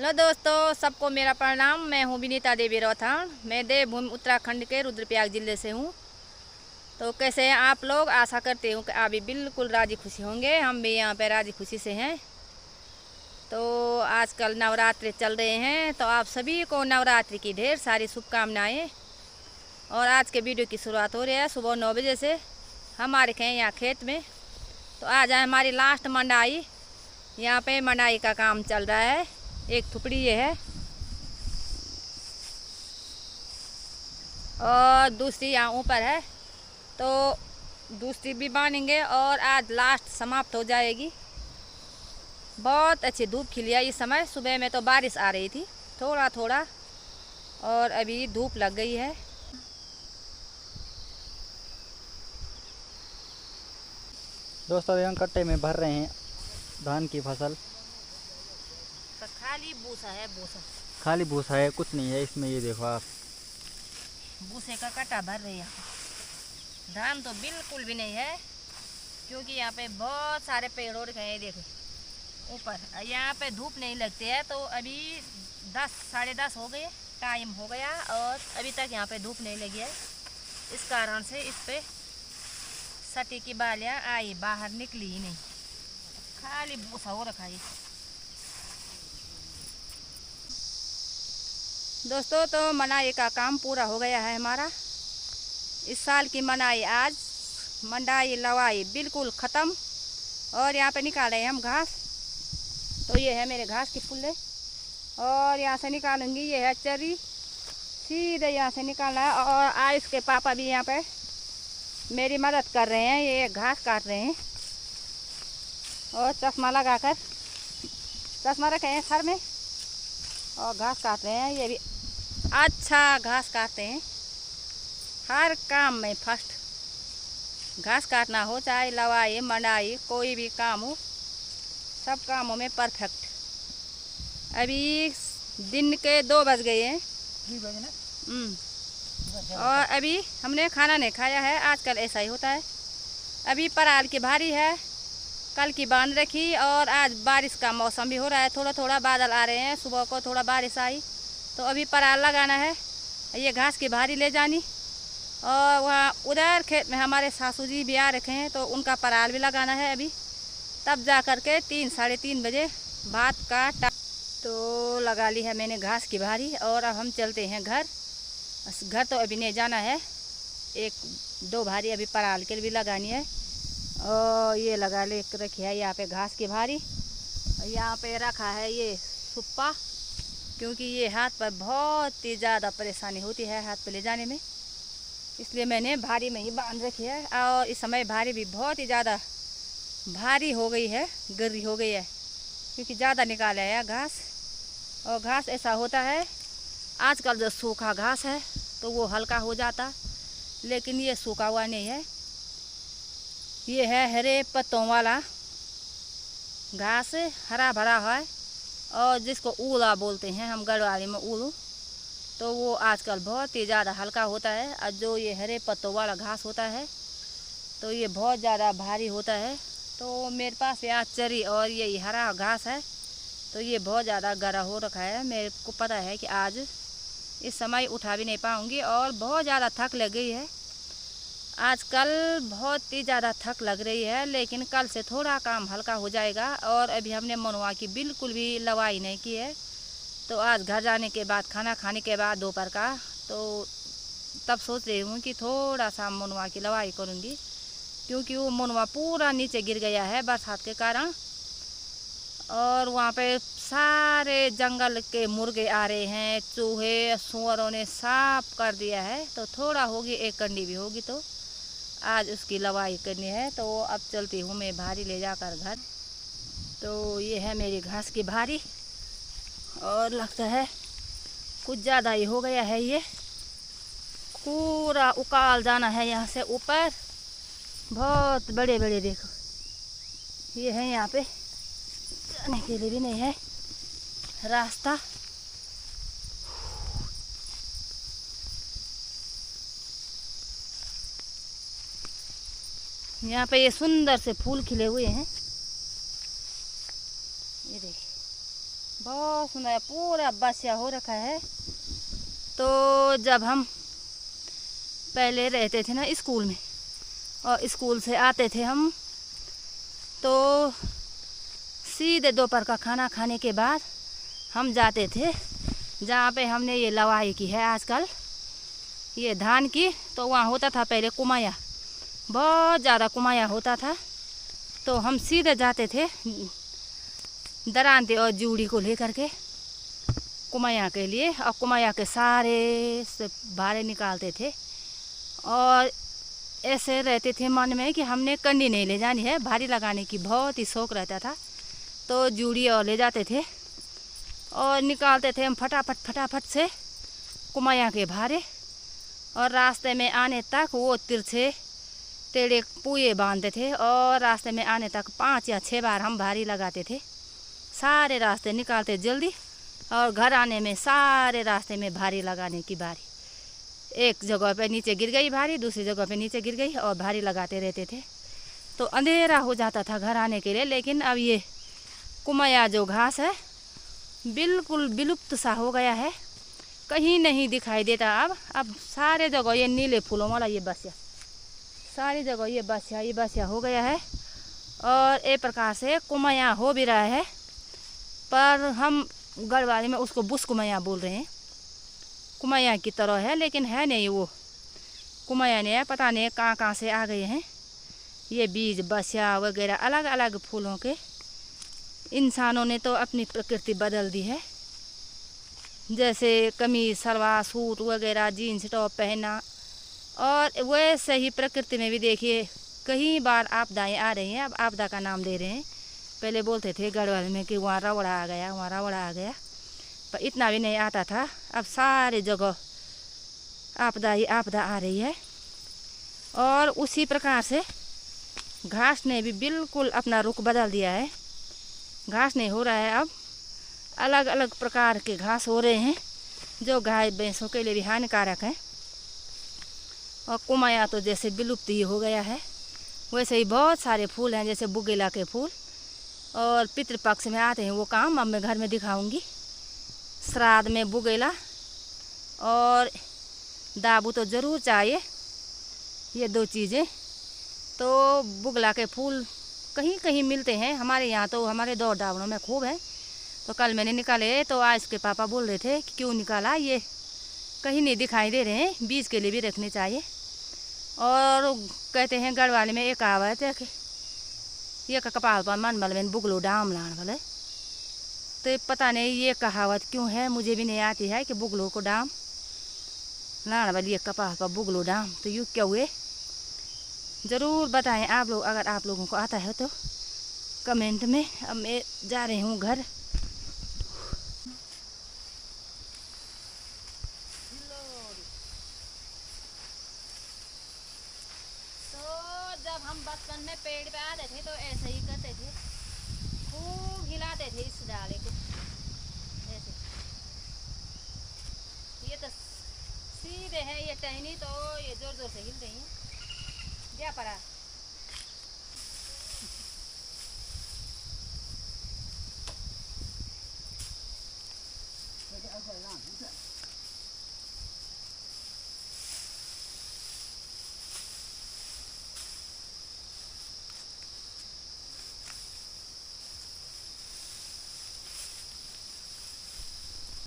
Hello दोस्तों, सबको मेरा प्रणाम। मैं हूँ विनीता देवी रौथान। मैं देवभूमि उत्तराखंड के रुद्रप्रयाग ज़िले से हूँ। तो कैसे हैं आप लोग? आशा करती हूँ कि आप भी बिल्कुल राजी खुशी होंगे। हम भी यहाँ पे राजी खुशी से हैं। तो आजकल नवरात्रि चल रहे हैं, तो आप सभी को नवरात्रि की ढेर सारी शुभकामनाएँ। और आज के वीडियो की शुरुआत हो रही है सुबह 9 बजे से। हमारे हैं यहाँ खेत में। तो आज है हमारी लास्ट मंडाई। यहाँ पे मंडाई का काम चल रहा है। एक थुपड़ी ये है और दूसरी यहाँ ऊपर है, तो दूसरी भी बांधेंगे और आज लास्ट समाप्त हो जाएगी। बहुत अच्छी धूप खिली है इस समय। सुबह में तो बारिश आ रही थी थोड़ा थोड़ा, और अभी धूप लग गई है। दोस्तों यहाँ कट्टे में भर रहे हैं धान की फसल। तो खाली भूसा है, भूसा खाली भूसा है, कुछ नहीं है इसमें। ये देखो आप, भूसे का कट्टा भर रही है। धान तो बिल्कुल भी नहीं है, क्योंकि यहाँ पे बहुत सारे पेड़ हो रखे हैं। देखो ऊपर, यहाँ पे धूप नहीं लगती है। तो अभी 10 साढ़े 10 हो गए, टाइम हो गया और अभी तक यहाँ पे धूप नहीं लगी है। इस कारण से इस पे सटी की बालियाँ आई, बाहर निकली ही नहीं, खाली भूसा हो रखा है। दोस्तों तो मनाई का काम पूरा हो गया है हमारा। इस साल की मनाई आज मंडाई लवाई बिल्कुल ख़त्म। और यहाँ पे निकाल रहे हैं हम घास। तो ये है मेरे घास के पुल्ले, और यहाँ से निकालूंगी। ये है चरी, सीधे यहाँ से निकालना है। और आयुष के पापा भी यहाँ पे मेरी मदद कर रहे हैं। ये घास काट रहे हैं और चश्मा लगाकर, चश्मा रखे हैं सर में, और घास काट रहे हैं। ये भी अच्छा घास काटते हैं। हर काम में फर्स्ट। घास काटना हो चाहे लवाई मंडाई कोई भी काम हो, सब कामों में परफेक्ट। अभी दिन के 2 बज गए हैं और अभी हमने खाना नहीं खाया है। आजकल ऐसा ही होता है। अभी पराल की भारी है, कल की बांध रखी, और आज बारिश का मौसम भी हो रहा है। थोड़ा थोड़ा बादल आ रहे हैं। सुबह को थोड़ा बारिश आई तो अभी पराल लगाना है। ये घास की भारी ले जानी, और वहाँ उधर खेत में हमारे सासू जी भी आ रखे हैं, तो उनका पराल भी लगाना है अभी। तब जा कर के 3 साढ़े 3 बजे भात का तो लगा ली है मैंने घास की भारी। और अब हम चलते हैं घर। घर तो अभी नहीं जाना है, 1-2 भारी अभी पराल के लिए भी लगानी है। और ये लगा ले रखी है यहाँ पे घास की भारी। यहाँ पे रखा है ये सुप्पा, क्योंकि ये हाथ पर बहुत ही ज़्यादा परेशानी होती है हाथ पे ले जाने में, इसलिए मैंने भारी में ही बांध रखी है। और इस समय भारी भी बहुत ही ज़्यादा भारी हो गई है, गर्री हो गई है, क्योंकि ज़्यादा निकाला है घास। और घास ऐसा होता है, आजकल जो सूखा घास है तो वो हल्का हो जाता, लेकिन ये सूखा हुआ नहीं है। ये है हरे पत्तों वाला घास, हरा भरा है, और जिसको ऊला बोलते हैं हम गढ़वाली में, ऊलू। तो वो आजकल बहुत ही ज़्यादा हल्का होता है। और जो ये हरे पत्तों वाला घास होता है तो ये बहुत ज़्यादा भारी होता है। तो मेरे पास यहाँ चरी और ये हरा घास है, तो ये बहुत ज़्यादा गरा हो रखा है। मेरे को पता है कि आज इस समय उठा भी नहीं पाऊँगी, और बहुत ज़्यादा थक लग गई है। आजकल बहुत ही ज़्यादा थक लग रही है, लेकिन कल से थोड़ा काम हल्का हो जाएगा। और अभी हमने मनुआ की बिल्कुल भी लवाई नहीं की है। तो आज घर जाने के बाद, खाना खाने के बाद दोपहर का, तो तब सोच रही हूँ कि थोड़ा सा मनुआ की लवाई करूँगी, क्योंकि वो मनुआ पूरा नीचे गिर गया है बरसात के कारण। और वहाँ पे सारे जंगल के मुर्गे आ रहे हैं, चूहे सुअरों ने साफ कर दिया है। तो थोड़ा होगी, 1 कंडी भी होगी, तो आज उसकी लवाई करनी है। तो अब चलती हूँ मैं भारी ले जाकर घर। तो ये है मेरी घास की भारी, और लगता है कुछ ज़्यादा ही हो गया है। ये पूरा उकाल जाना है यहाँ से ऊपर। बहुत बड़े बड़े देखो ये है, यहाँ पे जाने के लिए भी नहीं है रास्ता। यहाँ पे ये सुंदर से फूल खिले हुए हैं, ये देखिए बहुत सुंदर, पूरा बसिया हो रखा है। तो जब हम पहले रहते थे ना स्कूल में, और स्कूल से आते थे हम, तो सीधे दोपहर का खाना खाने के बाद हम जाते थे जहाँ पे हमने ये लवाई की है आजकल, ये धान की। तो वहाँ होता था पहले कुमाया, बहुत ज़्यादा कुमाया होता था। तो हम सीधे जाते थे दरांते और जूड़ी को लेकर के कुमाया के लिए, और कुमाया के सारे से भारे निकालते थे। और ऐसे रहते थे मन में कि हमने कंडी नहीं ले जानी है, भारी लगाने की बहुत ही शौक़ रहता था। तो जूड़ी और ले जाते थे और निकालते थे हम फटाफट से कुमाया के भारे। और रास्ते में आने तक वो तिरछे टेढ़े पुए बांधते थे, और रास्ते में आने तक 5 या 6 बार हम भारी लगाते थे। सारे रास्ते निकालते जल्दी, और घर आने में सारे रास्ते में भारी लगाने की बारी। एक जगह पे नीचे गिर गई भारी, दूसरी जगह पे नीचे गिर गई, और भारी लगाते रहते थे। तो अंधेरा हो जाता था घर आने के लिए। लेकिन अब ये कुमाया जो घास है बिल्कुल विलुप्त सा हो गया है, कहीं नहीं दिखाई देता। अब सारे जगह ये नीले फूलों वाला ये बसिया, सारी जगह ये बसिया हो गया है। और एक प्रकार से कुमाया हो भी रहा है, पर हम गढ़वाली में उसको बुस कुमाया बोल रहे हैं। कुमाया की तरह है लेकिन है नहीं, वो कुमाया नहीं है। पता नहीं कहाँ से आ गए हैं ये बीज बसिया वगैरह, अलग अलग फूलों के। इंसानों ने तो अपनी प्रकृति बदल दी है, जैसे कमीज सलवार सूट वगैरह जीन्स टॉप पहना। और वैसे ही प्रकृति में भी देखिए कई बार आपदाएं आ रही हैं। अब आपदा का नाम दे रहे हैं, पहले बोलते थे गढ़वाल में कि वहाँ रावड़ा आ गया, वहाँ रावड़ा आ गया, पर इतना भी नहीं आता था। अब सारे जगह आपदा ही आपदा आ रही है। और उसी प्रकार से घास ने भी बिल्कुल अपना रुख बदल दिया है। घास नहीं हो रहा है, अब अलग अलग प्रकार के घास हो रहे हैं जो गाय भैंसों के लिए भी हानिकारक है। और कुमाया तो जैसे विलुप्त ही हो गया है, वैसे ही बहुत सारे फूल हैं, जैसे बुगेला के फूल। और पितृपक्ष में आते हैं वो काम, अब मैं घर में दिखाऊंगी। श्राद्ध में बुगेला और दाबू तो ज़रूर चाहिए, ये 2 चीज़ें। तो बुगला के फूल कहीं कहीं मिलते हैं, हमारे यहाँ तो हमारे 2 डावड़ों में खूब है। तो कल मैंने निकाले, तो आज उसके पापा बोल रहे थे कि क्यों निकाला, ये कहीं नहीं दिखाई दे रहे हैं, बीज के लिए भी रखने चाहिए। और कहते हैं गढ़वाली में एक कहावत है कि ये का कपाल पर मन बल में बुगलो डाम लान वाले। तो पता नहीं ये कहावत क्यों है, मुझे भी नहीं आती है कि बुगलो को डाम लान वाली कपाल पर बुगलो डाम, तो यूँ क्या हुए ज़रूर बताएं आप लोग, अगर आप लोगों को आता है तो कमेंट में। अब मैं जा रही हूँ घर। जब हम बचपन में पेड़ पे आते थे तो ऐसे ही करते थे, खूब हिलाते थे इस डाले को ऐसे। ये तो सीधे है ये टहनी, तो ये जोर जोर से हिल रही है। क्या पड़ा